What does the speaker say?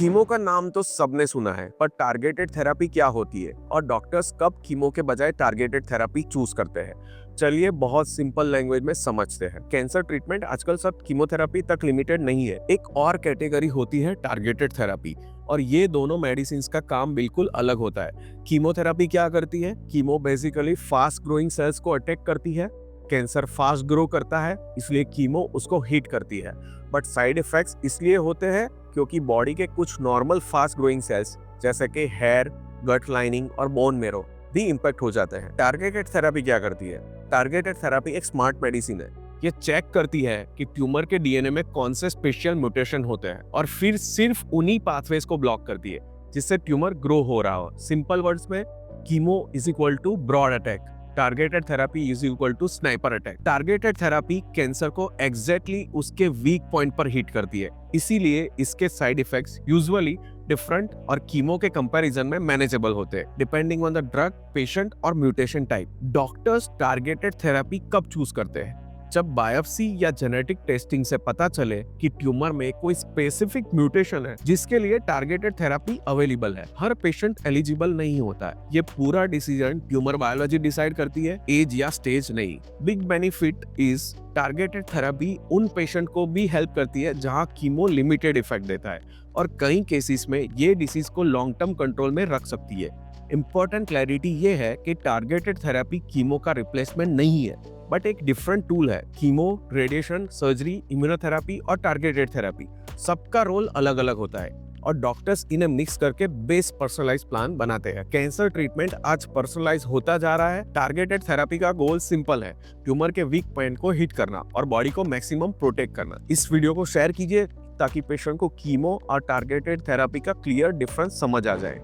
Chemo का नाम तो सबने सुना है, पर टारगेटेड थेरेपी क्या होती है और डॉक्टर्स कब कीमो के बजाय टारगेटेड थेरेपी चूज करते हैं। चलिए बहुत सिंपल लैंग्वेज में समझते हैं। कैंसर ट्रीटमेंट आजकल सब कीमोथेरेपी तक लिमिटेड नहीं है। एक और कैटेगरी होती है टारगेटेड थेरेपी, और ये दोनों मेडिसिन का काम बिल्कुल अलग होता है। कीमोथेरेपी क्या करती है? Chemo basically fast growing cells को अटैक करती है। कैंसर फास्ट ग्रो करता है, इसलिए कीमो उसको हिट करती है। बट साइड इफेक्ट्स इसलिए होते हैं क्योंकि बॉडी के कुछ नॉर्मल फास्ट ग्रोइंग सेल्स जैसे कि हेयर, गट लाइनिंग और बोन मेरो भी इम्पैक्ट हो जाते हैं। टारगेटेड थेरेपी क्या करती है? टारगेटेड थेरेपी एक स्मार्ट मेडिसिन है। ये चेक करती है कि ट्यूमर के डीएनए में कौन से स्पेशल म्यूटेशन होते हैं और फिर सिर्फ उन्हीं पाथवेज को ब्लॉक करती है जिससे ट्यूमर ग्रो हो रहा हो। सिंपल वर्ड्स में, chemo is equal to broad attack, targeted therapy is equal to sniper attack. Targeted therapy cancer को एग्जैक्टली उसके वीक पॉइंट पर हिट करती है, इसीलिए इसके साइड इफेक्ट्स यूजुअली डिफरेंट और कीमो के कंपैरिजन में मैनेजेबल होते हैं, depending on the drug, patient और mutation type. Doctors targeted therapy कब चूज करते हैं? जब बायोप्सी या जेनेटिक टेस्टिंग से पता चले कि ट्यूमर में कोई स्पेसिफिक म्यूटेशन है जिसके लिए टारगेटेड थेरेपी अवेलेबल है। हर पेशेंट एलिजिबल नहीं होता है। ये पूरा डिसीजन ट्यूमर बायोलॉजी डिसाइड करती है, एज या स्टेज नहीं। Big benefit is targeted therapy उन पेशेंट को भी हेल्प करती है जहां कीमो लिमिटेड इफेक्ट देता है, और कई केसेस में ये डिसीज को लॉन्ग टर्म कंट्रोल में रख सकती है। इंपॉर्टेंट क्लैरिटी ये है कि टारगेटेड थेरेपी कीमो का रिप्लेसमेंट नहीं है, बट एक डिफरेंट टूल है। कीमो, रेडिएशन, सर्जरी, इम्यूनोथेरेपी और टारगेटेड थेरेपी सबका रोल अलग अलग होता है, और डॉक्टर्स इन्हें मिक्स करके बेस्ट पर्सनलाइज प्लान बनाते हैं। कैंसर ट्रीटमेंट आज पर्सनलाइज होता जा रहा है। टारगेटेड थेरेपी का गोल सिंपल है, ट्यूमर के वीक पॉइंट को हिट करना और बॉडी को मैक्सिमम प्रोटेक्ट करना। इस वीडियो को शेयर कीजिए ताकि पेशेंट को कीमो और टारगेटेड थेरेपी का क्लियर डिफरेंस समझ आ जाए।